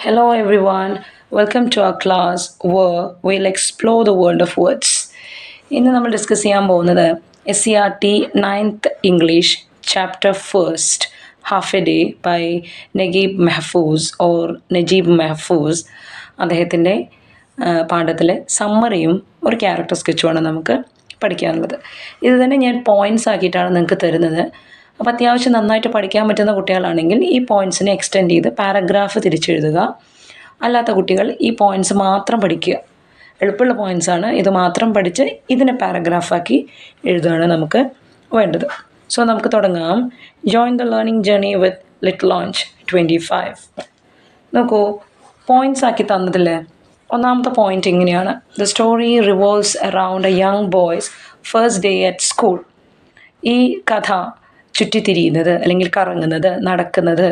Hello everyone, welcome to our class where we'll explore the world of words. ഇന്ന് നമ്മൾ discuss ചെയ്യാൻ പോകുന്നത് SCRT 9th English chapter first half a day by Naguib Mahfouz അദ്ദേഹത്തിൻ്റെ പാഠത്തിലെ സമ്മറിയും ഒരു character സ്കെച്ചുമാണ് നമുക്ക് പഠിക്കാനുള്ളത്. ഇത് തന്നെ ഞാൻ പോയിൻറ്റ്സ് ആക്കിയിട്ടാണ് നിങ്ങൾക്ക് തരുന്നത്. അപ്പോൾ അത്യാവശ്യം നന്നായിട്ട് പഠിക്കാൻ പറ്റുന്ന കുട്ടികളാണെങ്കിൽ ഈ പോയിൻറ്റ്സിനെ എക്സ്റ്റെൻഡ് ചെയ്ത് പാരഗ്രാഫ് തിരിച്ചെഴുതുക. അല്ലാത്ത കുട്ടികൾ ഈ പോയിൻറ്റ്സ് മാത്രം പഠിക്കുക. എളുപ്പമുള്ള പോയിൻറ്റ്സാണ്. ഇത് മാത്രം പഠിച്ച് ഇതിനെ പാരഗ്രാഫാക്കി എഴുതുകയാണ് നമുക്ക് വേണ്ടത്. സോ നമുക്ക് തുടങ്ങാം. Join the learning journey with little launch 25. നോക്കൂ, പോയിൻറ്റ്സ് ആക്കി തന്നതില്ലേ. ഒന്നാമത്തെ പോയിൻ്റ് ഇങ്ങനെയാണ്: the story revolves around A young boys first day at school. ഈ കഥ ചുറ്റിത്തിരിയുന്നത് അല്ലെങ്കിൽ കറങ്ങുന്നത്, നടക്കുന്നത്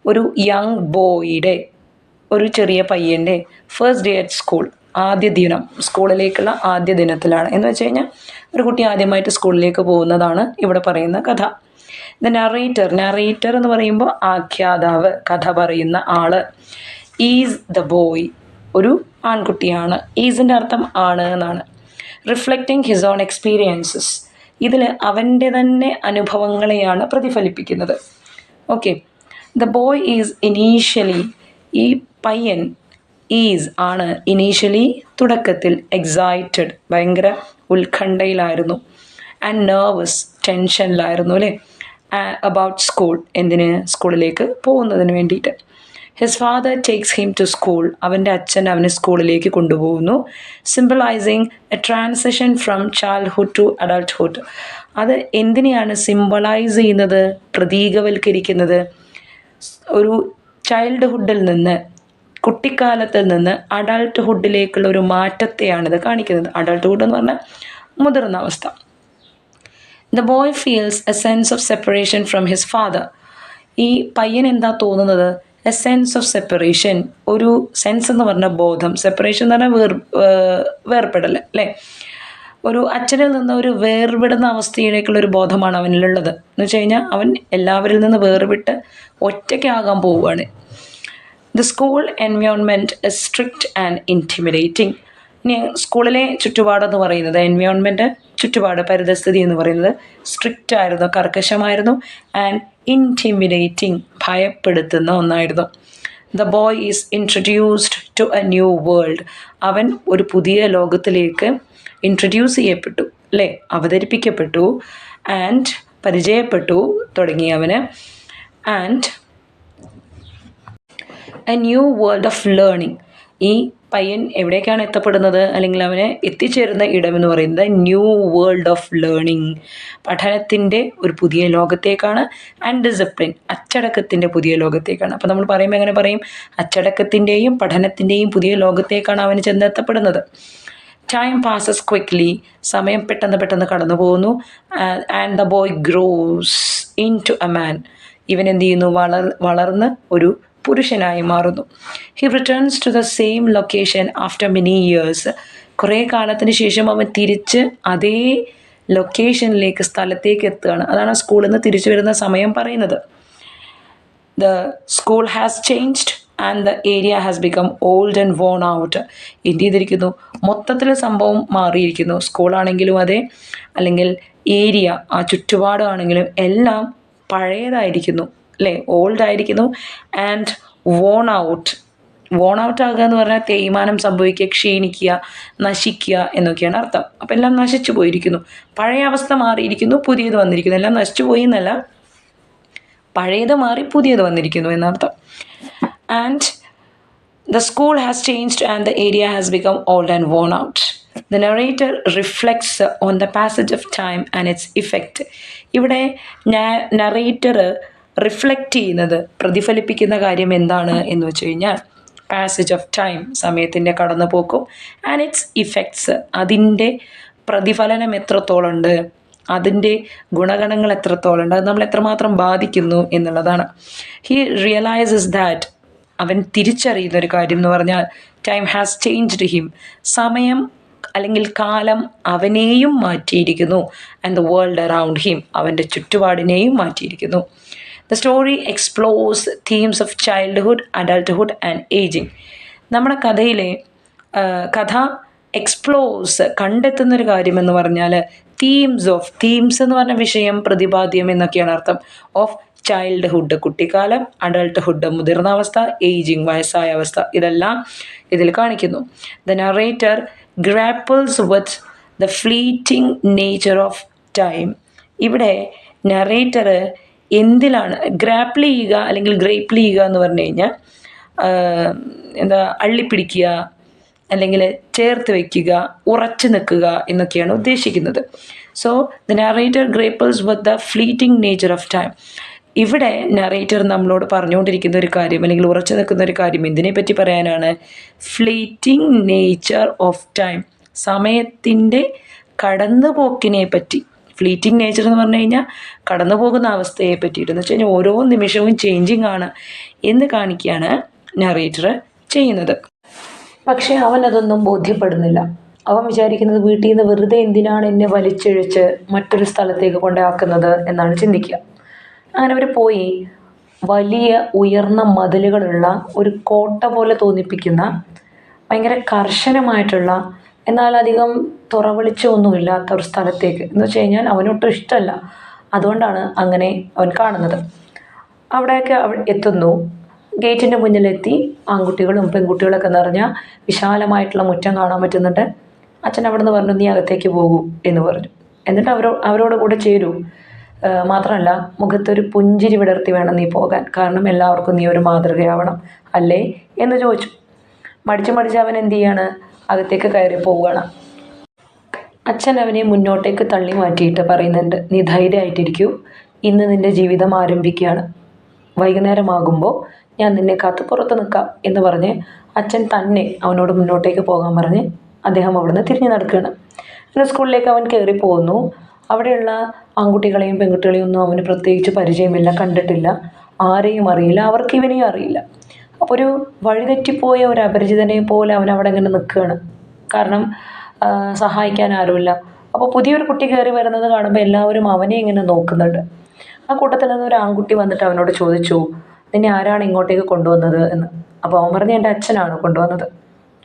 ഒരു യങ് ബോയുടെ, ഒരു ചെറിയ പയ്യൻ്റെ ഫസ്റ്റ് ഡേ അറ്റ് സ്കൂൾ, ആദ്യ ദിനം, സ്കൂളിലേക്കുള്ള ആദ്യ ദിനത്തിലാണ്. എന്ന് വെച്ച് കഴിഞ്ഞാൽ ഒരു കുട്ടി ആദ്യമായിട്ട് സ്കൂളിലേക്ക് പോകുന്നതാണ് ഇവിടെ പറയുന്ന കഥ. ദ നറേറ്റർ എന്ന് പറയുമ്പോൾ ആഖ്യാതാവ്, കഥ പറയുന്ന ആള്. ഈസ് ദ ബോയ്, ഒരു ആൺകുട്ടിയാണ്. ഈസിൻ്റെ അർത്ഥം ആണ് എന്നാണ്. റിഫ്ലക്റ്റിംഗ് ഹിസ് ഓൺ എക്സ്പീരിയൻസസ്, ഇതിൽ അവൻ്റെ തന്നെ അനുഭവങ്ങളെയാണ് പ്രതിഫലിപ്പിക്കുന്നത്. Okay. The boy is initially, ഈ പയ്യൻ ഈസ് ആണ് ഇനീഷ്യലി, തുടക്കത്തിൽ എക്സൈറ്റഡ്, ഭയങ്കര ഉത്കണ്ഠയിലായിരുന്നു. ആൻഡ് നെർവസ്, ടെൻഷനിലായിരുന്നു അല്ലേ, അബൌട്ട് സ്കൂൾ, എന്തിന്, സ്കൂളിലേക്ക് പോകുന്നതിന് വേണ്ടിയിട്ട്. His father takes him to school, അവൻ്റെ അച്ഛൻ അവനെ സ്കൂളിലേക്ക് കൊണ്ടുപോകുന്നു. Symbolising a transition from childhood to adulthood, അത് എന്തിനെയാണ് സിംബലൈസ് ചെയ്യുന്നത്, പ്രതീകവൽക്കരിക്കുന്നത്? ഒരു ചൈൽഡ്ഹുഡിൽ നിന്ന്, കുട്ടിക്കാലത്തിൽ നിന്ന് അഡൾട്ട്ഹുഡിലേക്കുള്ള ഒരു മാറ്റത്തെയാണിത് കാണിക്കുന്നത്. അഡൾട്ട്ഹുഡ് എന്ന് പറഞ്ഞാൽ മുതിർന്ന അവസ്ഥ. The boy feels A sense of separation from his father, ഈ പയ്യൻ എന്താ തോന്നുന്നത്? എ സെൻസ് ഓഫ് സെപ്പറേഷൻ, ഒരു സെൻസ് എന്ന് പറഞ്ഞാൽ ബോധം, സെപ്പറേഷൻ എന്ന് പറഞ്ഞാൽ വേർപെടൽ അല്ലേ. ഒരു അച്ഛനിൽ നിന്ന് ഒരു വേർപെടുന്ന അവസ്ഥയിലേക്കുള്ളൊരു ബോധമാണ് അവനിലുള്ളത്. എന്ന് വെച്ച് കഴിഞ്ഞാൽ അവൻ എല്ലാവരിൽ നിന്ന് വേർപെട്ട് ഒറ്റയ്ക്കാകാൻ പോവുകയാണ്. The school environment is strict and intimidating. ഇനി സ്കൂളിലെ ചുറ്റുപാടെന്ന് പറയുന്നത്, എൻവയോൺമെൻറ്റ്, ചുറ്റുപാട്, പരിതസ്ഥിതി എന്ന് പറയുന്നത് സ്ട്രിക്റ്റ് ആയിരുന്നു, കർക്കശമായിരുന്നു. ആൻഡ് ഇൻറ്റിമിഡേറ്റിംഗ്, ഭയപ്പെടുത്തുന്ന ഒന്നായിരുന്നു. The boy is introduced to a new world, അവൻ ഒരു പുതിയ ലോകത്തിലേക്ക് ഇൻട്രൊഡ്യൂസ് ചെയ്യപ്പെട്ടു അല്ലേ, അവതരിപ്പിക്കപ്പെട്ടു. ആൻഡ് പരിചയപ്പെട്ടു തുടങ്ങിയവന്. And a new world of learning, ഈ പയ്യൻ എവിടേക്കാണ് എത്തപ്പെടുന്നത്, അല്ലെങ്കിൽ അവന് എത്തിച്ചേരുന്ന ഇടമെന്ന് പറയുന്നത് ന്യൂ വേൾഡ് ഓഫ് ലേണിംഗ്, പഠനത്തിൻ്റെ ഒരു പുതിയ ലോകത്തേക്കാണ്. ആൻഡ് ഡിസിപ്ലിൻ, അച്ചടക്കത്തിൻ്റെ പുതിയ ലോകത്തേക്കാണ്. അപ്പോൾ നമ്മൾ പറയുമ്പോൾ എങ്ങനെ പറയും? അച്ചടക്കത്തിൻ്റെയും പഠനത്തിൻ്റെയും പുതിയ ലോകത്തേക്കാണ് അവന് ചെന്നെത്തപ്പെടുന്നത്. ടൈം പാസസ് ക്വിക്ക്ലി, സമയം പെട്ടെന്ന് കടന്നു പോകുന്നു. And the boy grows into a man, ഇവൻ എന്ത് ചെയ്യുന്നു? വളർന്ന് ഒരു പുരുഷനായി മാറുന്നു. He returns to the same location after many years, കുറേ കാലത്തിന് ശേഷം അവൻ തിരിച്ച് അതേ ലൊക്കേഷനിലേക്ക്, സ്ഥലത്തേക്ക് എത്തുകയാണ്. അതാണ് സ്കൂളിൽ നിന്ന് തിരിച്ചു വരുന്ന സമയം പറയുന്നത്. The school has changed and the area has become old and worn out. എന്ത് ചെയ്തിരിക്കുന്നു? മൊത്തത്തിൽ സംഭവം മാറിയിരിക്കുന്നു. സ്കൂളാണെങ്കിലും അതെ, അല്ലെങ്കിൽ ഏരിയ, ആ ചുറ്റുപാടാണെങ്കിലും എല്ലാം പഴയതായിരിക്കുന്നു അല്ലേ, ഓൾഡ് ആയിരിക്കുന്നു. ആൻഡ് വോൺ ഔട്ട് ആകുക എന്ന് പറഞ്ഞാൽ തേയ്മാനം സംഭവിക്കുക, ക്ഷീണിക്കുക, നശിക്കുക എന്നൊക്കെയാണ് അർത്ഥം. അപ്പോൾ എല്ലാം നശിച്ചു പോയിരിക്കുന്നു, പഴയ അവസ്ഥ മാറിയിരിക്കുന്നു, പുതിയത് വന്നിരിക്കുന്നു. എല്ലാം നശിച്ചു പോയി എന്നല്ല, പഴയത് മാറി പുതിയത് വന്നിരിക്കുന്നു എന്നർത്ഥം. And the school has changed and the area has become old and worn out. The narrator reflects on the passage of time and its effect. ഇവിടെ നറേറ്റർ റിഫ്ലക്റ്റ് ചെയ്യുന്നത്, പ്രതിഫലിപ്പിക്കുന്ന കാര്യം എന്താണ് എന്ന് വെച്ച് കഴിഞ്ഞാൽ പാസേജ് ഓഫ് ടൈം, സമയത്തിൻ്റെ കടന്നുപോക്കും. ആൻഡ് ഇറ്റ്സ് ഇഫക്ട്സ്, അതിൻ്റെ പ്രതിഫലനം എത്രത്തോളം ഉണ്ട്, അതിൻ്റെ ഗുണഗണങ്ങൾ എത്രത്തോളം ഉണ്ട്, അത് നമ്മൾ എത്രമാത്രം ബാധിക്കുന്നു എന്നുള്ളതാണ്. ഹി റിയലൈസസ് ദാറ്റ്, അവൻ തിരിച്ചറിയുന്ന ഒരു കാര്യം എന്ന് പറഞ്ഞാൽ ടൈം ഹാസ് ചേഞ്ച്ഡ് ഹിം, സമയം അല്ലെങ്കിൽ കാലം അവനെയും മാറ്റിയിരിക്കുന്നു. And the world around him, അവൻ്റെ ചുറ്റുപാടിനെയും മാറ്റിയിരിക്കുന്നു. The story explores themes of childhood, adulthood and ageing. നമ്മുടെ കഥയിലെ കഥ എക്സ്പ്ലോസ് കണ്ടെത്തുന്നൊരു കാര്യമെന്ന് പറഞ്ഞാൽ തീംസ് എന്ന് പറഞ്ഞ വിഷയം, പ്രതിപാദ്യം എന്നൊക്കെയാണ് അർത്ഥം. ഓഫ് ചൈൽഡ്ഹുഡ് കുട്ടിക്കാലം, അഡൾട്ട്ഹുഡ് മുതിർന്ന അവസ്ഥ, ഏജിങ് വയസ്സായ അവസ്ഥ, ഇതെല്ലാം ഇതിൽ കാണിക്കുന്നു. The narrator grapples with the fleeting nature of time. ഇവിടെ നറേറ്റർ എന്തിലാണ് ഗ്രാപ്പിൾ ചെയ്യുക അല്ലെങ്കിൽ ഗ്രേപ്പിൾ ചെയ്യുക എന്ന് പറഞ്ഞു കഴിഞ്ഞാൽ അള്ളിപ്പിടിക്കുക അല്ലെങ്കിൽ ചേർത്ത് വയ്ക്കുക, ഉറച്ചു നിൽക്കുക എന്നൊക്കെയാണ് ഉദ്ദേശിക്കുന്നത്. So the narrator grapples with the fleeting nature of time. ഇവിടെ നറേറ്റർ നമ്മളോട് പറഞ്ഞുകൊണ്ടിരിക്കുന്ന ഒരു കാര്യം അല്ലെങ്കിൽ ഉറച്ചു നിൽക്കുന്ന ഒരു കാര്യം എന്തിനെ പറ്റി പറയാനാണ്? ഫ്ലീറ്റിംഗ് നേച്ചർ ഓഫ് ടൈം, സമയത്തിൻ്റെ കടന്നുപോക്കിനെ പറ്റി. ഫ്ലീറ്റിംഗ് നേച്ചർ എന്ന് പറഞ്ഞു കഴിഞ്ഞാൽ കടന്നു പോകുന്ന അവസ്ഥയെ പറ്റിയിട്ട്, എന്ന് വെച്ച് കഴിഞ്ഞാൽ ഓരോ നിമിഷവും ചേഞ്ചിങ് ആണ് എന്ന് കാണിക്കുകയാണ് നറേറ്റർ ചെയ്യുന്നത്. പക്ഷേ അവനതൊന്നും ബോധ്യപ്പെടുന്നില്ല. അവൻ വിചാരിക്കുന്നത് വീട്ടിൽ നിന്ന് വെറുതെ എന്തിനാണ് എന്നെ വലിച്ചിഴച്ച് മറ്റൊരു സ്ഥലത്തേക്ക് കൊണ്ടാക്കുന്നത് എന്നാണ് ചിന്തിക്കുക. അങ്ങനെ അവർ പോയി വലിയ ഉയർന്ന മതിലുകളുള്ള ഒരു കോട്ട പോലെ തോന്നിപ്പിക്കുന്ന ഭയങ്കര കർശനമായിട്ടുള്ള എന്നാൽ അധികം തുറവെളിച്ചമൊന്നുമില്ലാത്ത ഒരു സ്ഥലത്തേക്ക്, എന്ന് വെച്ച് കഴിഞ്ഞാൽ അവനൊട്ടും ഇഷ്ടമല്ല. അതുകൊണ്ടാണ് അങ്ങനെ അവൻ കാണുന്നത്. അവിടെയൊക്കെ എത്തുന്നു. ഗേറ്റിൻ്റെ മുന്നിലെത്തി. ആൺകുട്ടികളും പെൺകുട്ടികളൊക്കെ നിറഞ്ഞ വിശാലമായിട്ടുള്ള മുറ്റം കാണാൻ പറ്റുന്നുണ്ട്. അച്ഛൻ അവിടെ നിന്ന് പറഞ്ഞു, നീ അകത്തേക്ക് പോകൂ എന്ന് പറഞ്ഞു. എന്നിട്ട് അവരോട് കൂടെ ചേരൂ. മാത്രമല്ല മുഖത്തൊരു പുഞ്ചിരി വിടർത്തി വേണം നീ പോകാൻ, കാരണം എല്ലാവർക്കും നീ ഒരു മാതൃകയാവണം അല്ലേ എന്ന് ചോദിച്ചു. മടിച്ച് അവൻ എന്ത് ചെയ്യാണ്? അകത്തേക്ക് കയറി പോവുകയാണ്. അച്ഛൻ അവനെ മുന്നോട്ടേക്ക് തള്ളി മാറ്റിയിട്ട് പറയുന്നുണ്ട്, നീ ധൈര്യമായിട്ടിരിക്കൂ, ഇന്ന് നിൻ്റെ ജീവിതം ആരംഭിക്കുകയാണ്. വൈകുന്നേരമാകുമ്പോൾ ഞാൻ നിന്നെ കാത്ത് പുറത്ത് നിൽക്കാം എന്ന് പറഞ്ഞ് അച്ഛൻ തന്നെ അവനോട് മുന്നോട്ടേക്ക് പോകാൻ പറഞ്ഞ് അദ്ദേഹം അവിടുന്ന് തിരിഞ്ഞു നടക്കുകയാണ്. അങ്ങനെ സ്കൂളിലേക്ക് അവൻ കയറി പോകുന്നു. അവിടെയുള്ള ആൺകുട്ടികളെയും പെൺകുട്ടികളെയും ഒന്നും അവന് പ്രത്യേകിച്ച് പരിചയമില്ല, കണ്ടിട്ടില്ല, ആരെയും അറിയില്ല, അവർക്ക് ഇവനെയും അറിയില്ല. അപ്പോൾ ഒരു വഴിതെറ്റിപ്പോയ ഒരു അപരിചിതനെ പോലെ അവൻ അവിടെ ഇങ്ങനെ നിൽക്കുകയാണ്. കാരണം സഹായിക്കാൻ ആരുമില്ല. അപ്പോൾ പുതിയൊരു കുട്ടി കയറി വരുന്നത് കാണുമ്പോൾ എല്ലാവരും അവനെ ഇങ്ങനെ നോക്കുന്നുണ്ട്. ആ കൂട്ടത്തിൽ നിന്ന് ഒരു ആൺകുട്ടി വന്നിട്ട് അവനോട് ചോദിച്ചു, നിന്നെ ആരാണ് ഇങ്ങോട്ടേക്ക് കൊണ്ടുവന്നത് എന്ന്. അപ്പോൾ അവൻ പറഞ്ഞു, എൻ്റെ അച്ഛനാണ് കൊണ്ടുവന്നത്.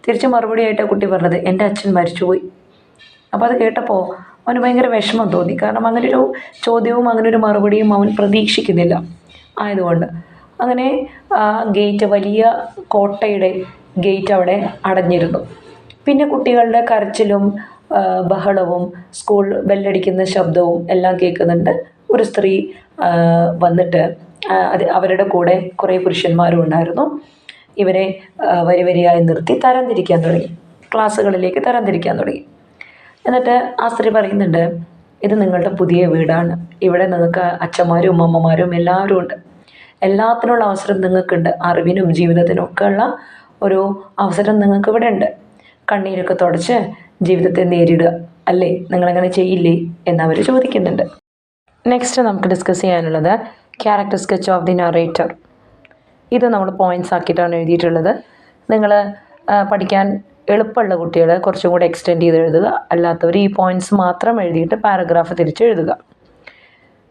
തിരിച്ച് മറുപടിയായിട്ട് ആ കുട്ടി പറഞ്ഞത്, എൻ്റെ അച്ഛൻ മരിച്ചുപോയി. അപ്പോൾ അത് കേട്ടപ്പോൾ അവന് ഭയങ്കര വിഷമം തോന്നി. കാരണം അങ്ങനൊരു ചോദ്യവും അങ്ങനൊരു മറുപടിയും അവൻ പ്രതീക്ഷിക്കുന്നില്ല ആയതുകൊണ്ട്. അങ്ങനെ ഗേറ്റ്, വലിയ കോട്ടയുടെ ഗേറ്റ് അവിടെ അടഞ്ഞിരുന്നു. പിന്നെ കുട്ടികളുടെ കരച്ചിലും ബഹളവും സ്കൂൾ ബെല്ലടിക്കുന്ന ശബ്ദവും എല്ലാം കേൾക്കുന്നുണ്ട്. ഒരു സ്ത്രീ വന്നിട്ട് അവരുടെ കൂടെ കുറേ പുരുഷന്മാരും ഉണ്ടായിരുന്നു. ഇവരെ വരിയായി നിർത്തി തരംതിരിക്കാൻ തുടങ്ങി, ക്ലാസ്സുകളിലേക്ക് തരംതിരിക്കാൻ തുടങ്ങി. എന്നിട്ട് ആ സ്ത്രീ പറയുന്നുണ്ട്, ഇത് നിങ്ങളുടെ പുതിയ വീടാണ്, ഇവിടെ നിങ്ങൾക്ക് അച്ഛന്മാരും അമ്മമാരും എല്ലാവരും ഉണ്ട്, എല്ലാത്തിനുള്ള അവസരം നിങ്ങൾക്കുണ്ട്, അറിവിനും ജീവിതത്തിനും ഒക്കെ ഉള്ള ഒരു അവസരം നിങ്ങൾക്ക് ഇവിടെ ഉണ്ട്. കണ്ണീരൊക്കെ തുടച്ച് ജീവിതത്തെ നേരിടുക അല്ലേ, നിങ്ങളങ്ങനെ ചെയ്യില്ലേ എന്നവർ ചോദിക്കുന്നുണ്ട്. നെക്സ്റ്റ് നമുക്ക് ഡിസ്കസ് ചെയ്യാനുള്ളത് character sketch of the narrator. ഇത് നമ്മൾ പോയിൻറ്റ്സ് ആക്കിയിട്ടാണ് എഴുതിയിട്ടുള്ളത്. നിങ്ങൾ പഠിക്കാൻ എളുപ്പമുള്ള കുട്ടികൾ കുറച്ചും കൂടെ എക്സ്റ്റെൻഡ് ചെയ്ത് എഴുതുക, അല്ലാത്തവർ ഈ പോയിൻറ്റ്സ് മാത്രം എഴുതിയിട്ട് പാരഗ്രാഫ് തിരിച്ച് എഴുതുക.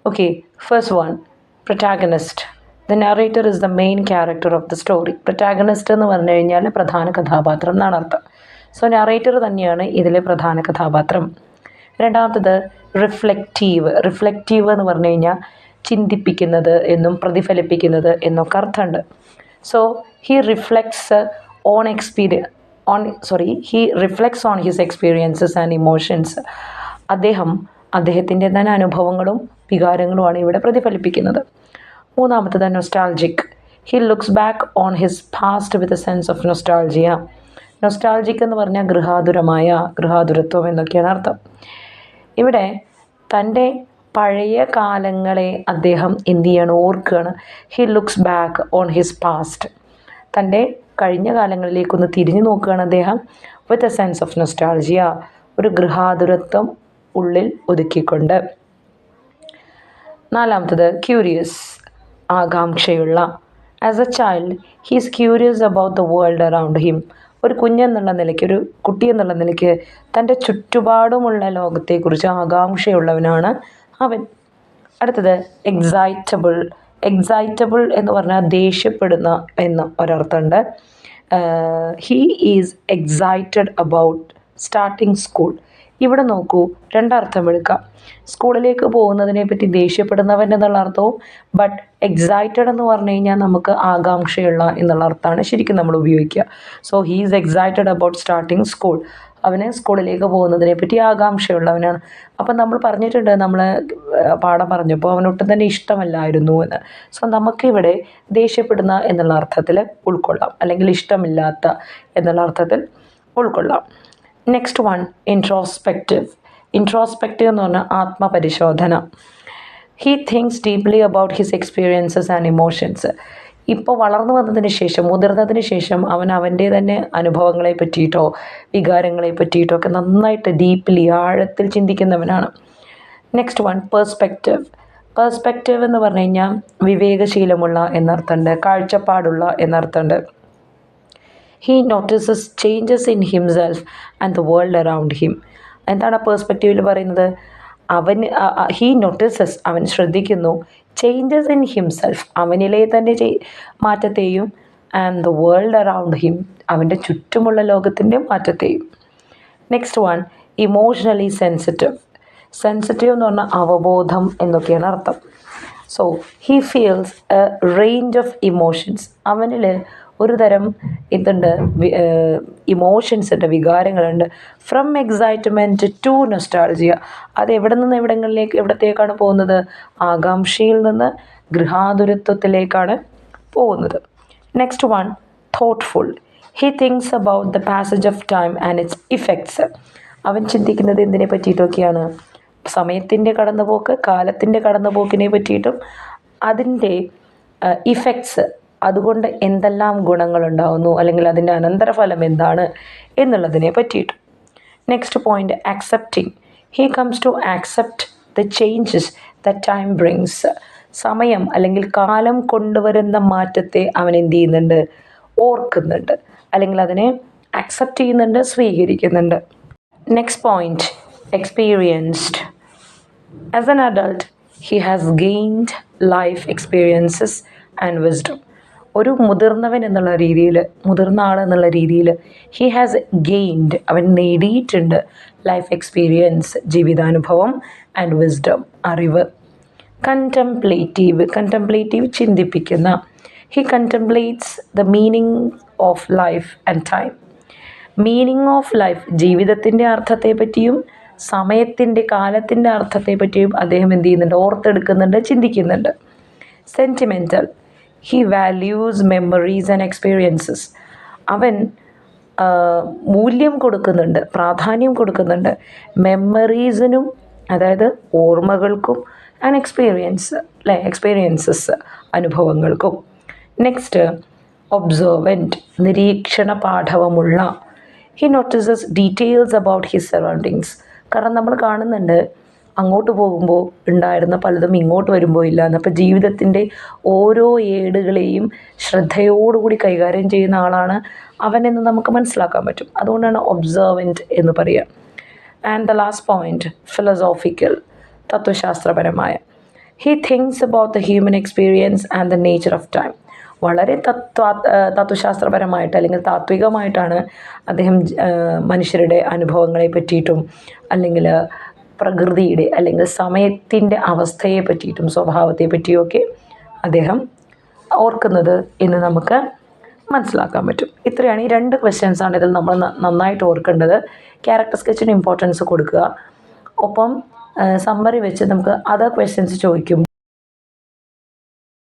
Okay, first one, protagonist. The narrator is the main character of the story. Protagonist എന്ന് പറഞ്ഞു കഴിഞ്ഞാൽ പ്രധാന കഥാപാത്രം എന്നാണ് അർത്ഥം. സോ നറേറ്റർ തന്നെയാണ് ഇതിലെ പ്രധാന കഥാപാത്രം. രണ്ടാമത്തത് റിഫ്ലെക്റ്റീവ് എന്ന് പറഞ്ഞു കഴിഞ്ഞാൽ ചിന്തിപ്പിക്കുന്നത് എന്നും പ്രതിഫലിപ്പിക്കുന്നത് എന്നൊക്കെ അർത്ഥമുണ്ട്. So he reflects on his experiences and emotions. അദ്ദേഹത്തിൻ്റെ തന്നെ അനുഭവങ്ങളും വികാരങ്ങളുമാണ് ഇവിടെ പ്രതിഫലിപ്പിക്കുന്നത്. മൂന്നാമത്തത് nostalgic. He looks back on his past with a sense of nostalgia. Nostalgic എന്ന് പറഞ്ഞാൽ ഗൃഹാതുരത്വം എന്നൊക്കെയാണ് അർത്ഥം. ഇവിടെ തൻ്റെ പഴയ കാലങ്ങളെ അദ്ദേഹം എന്ത് ചെയ്യാണ്, ഓർക്കുകയാണ്. He looks back on his past. തൻ്റെ കഴിഞ്ഞ കാലങ്ങളിലേക്കൊന്ന് തിരിഞ്ഞു നോക്കുകയാണ് അദ്ദേഹം. With a sense of nostalgia, ഒരു ഗൃഹാതുരത്വം ഉള്ളിൽ ഒതുക്കിക്കൊണ്ട്. നാലാമത്തത് ക്യൂരിയസ്, ആകാംക്ഷയുള്ള. As a child he is curious about the world around him. ഒരു കുഞ്ഞെന്നുള്ള നിലയ്ക്ക്, ഒരു കുട്ടി എന്നുള്ള നിലയ്ക്ക് തൻ്റെ ചുറ്റുപാടുമുള്ള ലോകത്തെക്കുറിച്ച് ആകാംക്ഷയുള്ളവനാണ് അവൻ. അടുത്തത് എക്സൈറ്റബിൾ എന്ന് പറഞ്ഞാൽ ദേഷ്യപ്പെടുന്ന എന്ന് ഒരർത്ഥമുണ്ട്. He is excited about starting school. ഇവിടെ നോക്കൂ, രണ്ടർത്ഥം എടുക്കാം. സ്കൂളിലേക്ക് പോകുന്നതിനെ പറ്റി ദേഷ്യപ്പെടുന്നവൻ എന്നുള്ള അർത്ഥവും, ബട്ട് എക്സൈറ്റഡ് എന്ന് പറഞ്ഞു കഴിഞ്ഞാൽ നമുക്ക് ആകാംക്ഷയുള്ള എന്നുള്ള അർത്ഥമാണ് ശരിക്കും നമ്മൾ ഉപയോഗിക്കുക. So he is excited about starting school. അവന് സ്കൂളിലേക്ക് പോകുന്നതിനെ പറ്റി ആകാംക്ഷയുള്ളവനാണ്. അപ്പം നമ്മൾ പറഞ്ഞിട്ടുണ്ട്, നമ്മൾ പാഠം പറഞ്ഞപ്പോൾ അവനൊട്ടും തന്നെ ഇഷ്ടമല്ലായിരുന്നു എന്ന്. സോ നമുക്കിവിടെ ദേഷ്യപ്പെടുന്ന എന്നുള്ള അർത്ഥത്തിൽ ഉൾക്കൊള്ളാം, അല്ലെങ്കിൽ ഇഷ്ടമില്ലാത്ത എന്നുള്ള അർത്ഥത്തിൽ ഉൾക്കൊള്ളാം. Next one, introspective. ഇൻട്രോസ്പെക്റ്റീവ് എന്ന് പറഞ്ഞാൽ ആത്മപരിശോധന. He thinks deeply about his experiences and emotions. ഇപ്പോൾ വളർന്നു വന്നതിന് ശേഷം, മുതിർന്നതിന് ശേഷം അവൻ അവൻ്റെ തന്നെ അനുഭവങ്ങളെ പറ്റിയിട്ടോ വികാരങ്ങളെ പറ്റിയിട്ടോ ഒക്കെ നന്നായിട്ട് ഡീപ്ലി ആഴത്തിൽ ചിന്തിക്കുന്നവനാണ്. Next one, perspective. പെർസ്പെക്റ്റീവ് എന്ന് പറഞ്ഞു കഴിഞ്ഞാൽ വിവേകശീലമുള്ള എന്നർത്ഥമുണ്ട്, കാഴ്ചപ്പാടുള്ള എന്നർത്ഥമുണ്ട്. He notices changes in himself and the world around him. എന്താണ് പെർസ്പെക്റ്റീവിൽ പറയുന്നത്? ഹീ നോട്ടീസസ്, അവൻ ശ്രദ്ധിക്കുന്നു, ചേഞ്ചസ് ഇൻ ഹിംസെൽഫ്, അവനിലെ തന്നെ മാറ്റത്തെയും, and the world around him, അവൻ്റെ ചുറ്റുമുള്ള ലോകത്തിൻ്റെ മാറ്റത്തെയും. Next one, emotionally sensitive. Sensitive എന്ന് പറഞ്ഞാൽ അവബോധം എന്നൊക്കെയാണ് അർത്ഥം. So he feels a range of emotions. അവനിൽ ഒരു തരം ഇതുണ്ട്, ഇമോഷൻസ് ഉണ്ട്, വികാരങ്ങളുണ്ട്. From excitement to nostalgia. അത് എവിടത്തേക്കാണ് പോകുന്നത്? ആകാംക്ഷയിൽ നിന്ന് ഗൃഹാതുരത്വത്തിലേക്കാണ് പോകുന്നത്. Next one, thoughtful. He thinks about the passage of time and its effects. അവൻ ചിന്തിക്കുന്നത് എന്തിനെ പറ്റിയിട്ടൊക്കെയാണ്? സമയത്തിൻ്റെ കടന്നുപോക്ക്, കാലത്തിൻ്റെ കടന്നുപോക്കിനെ പറ്റിയിട്ടും അതിൻ്റെ ഇഫക്ട്സ്, അതുകൊണ്ട് എന്തെല്ലാം ഗുണങ്ങളുണ്ടാകുന്നു, അല്ലെങ്കിൽ അതിൻ്റെ അനന്തരഫലം എന്താണ് എന്നുള്ളതിനെ പറ്റിയിട്ടും. Next point, accepting. He comes to accept the changes the time brings. സമയം അല്ലെങ്കിൽ കാലം കൊണ്ടുവരുന്ന മാറ്റത്തെ അവൻ എന്ത് ചെയ്യുന്നുണ്ട്? ഓർക്കുന്നുണ്ട്, അല്ലെങ്കിൽ അതിനെ ആക്സെപ്റ്റ് ചെയ്യുന്നുണ്ട്, സ്വീകരിക്കുന്നുണ്ട്. Next point, experienced. As an adult he has gained life experiences and wisdom. ഒരു മുതിർന്നവൻ എന്നുള്ള രീതിയിൽ, മുതിർന്ന ആൾ എന്നുള്ള രീതിയിൽ, ഹി ഹാസ് ഗെയിൻഡ്, അവൻ നേടിയിട്ടുണ്ട്, ലൈഫ് എക്സ്പീരിയൻസ്, ജീവിതാനുഭവം, ആൻഡ് വിസ്ഡം, അറിവ്. കണ്ടംപ്ലേറ്റീവ്. കണ്ടംപ്ലേറ്റീവ് ചിന്തിപ്പിക്കുന്ന. He contemplates the meaning of life and time. Meaning of life, ജീവിതത്തിൻ്റെ അർത്ഥത്തെ പറ്റിയും സമയത്തിൻ്റെ, കാലത്തിൻ്റെ അർത്ഥത്തെ പറ്റിയും അദ്ദേഹം എന്ത് ചെയ്യുന്നുണ്ട്? ഓർത്തെടുക്കുന്നുണ്ട്, ചിന്തിക്കുന്നുണ്ട്. Sentimental. He values memories and experiences. അവൻ മൂല്യം കൊടുക്കുന്നുണ്ട്, പ്രാധാന്യം കൊടുക്കുന്നുണ്ട് മെമ്മറീസിനും, അതായത് ഓർമ്മകൾക്കും, ആൻഡ് എക്സ്പീരിയൻസസ്, അനുഭവങ്ങൾക്കും. Next, observant. നിരീക്ഷണ പാഠവമുള്ള. He notices details about his surroundings. കാരണം നമ്മൾ കാണുന്നുണ്ട്, അങ്ങോട്ട് പോകുമ്പോൾ ഉണ്ടായിരുന്ന പലതും ഇങ്ങോട്ട് വരുമ്പോൾ ഇല്ല എന്ന്. അപ്പോൾ ജീവിതത്തിൻ്റെ ഓരോ ഏടുകളെയും ശ്രദ്ധയോടുകൂടി കൈകാര്യം ചെയ്യുന്ന ആളാണ് അവനെന്ന് നമുക്ക് മനസ്സിലാക്കാൻ പറ്റും. അതുകൊണ്ടാണ് ഒബ്സർവൻറ്റ് എന്ന് പറയുക. And the last point, philosophical, തത്വശാസ്ത്രപരമായ. He thinks about the human experience and the nature of time. വളരെ തത്വശാസ്ത്രപരമായിട്ട് അല്ലെങ്കിൽ താത്വികമായിട്ടാണ് അദ്ദേഹം മനുഷ്യരുടെ അനുഭവങ്ങളെ പറ്റിയിട്ടും, അല്ലെങ്കിൽ പ്രകൃതിയുടെ അല്ലെങ്കിൽ സമയത്തിൻ്റെ അവസ്ഥയെ പറ്റിയിട്ടും സ്വഭാവത്തെ പറ്റിയൊക്കെ അദ്ദേഹം ഓർക്കുന്നത് എന്ന് നമുക്ക് മനസ്സിലാക്കാൻ പറ്റും. ഇത്രയാണ് ഈ 2 ക്വസ്റ്റ്യൻസാണ് ഇതിൽ നമ്മൾ നന്നായിട്ട് ഓർക്കേണ്ടത്. ക്യാരക്ടർ സ്കെച്ചിന് ഇമ്പോർട്ടൻസ് കൊടുക്കുക. ഒപ്പം സമ്മറി വെച്ച് നമുക്ക് അതർ ക്വസ്റ്റ്യൻസ് ചോദിക്കും.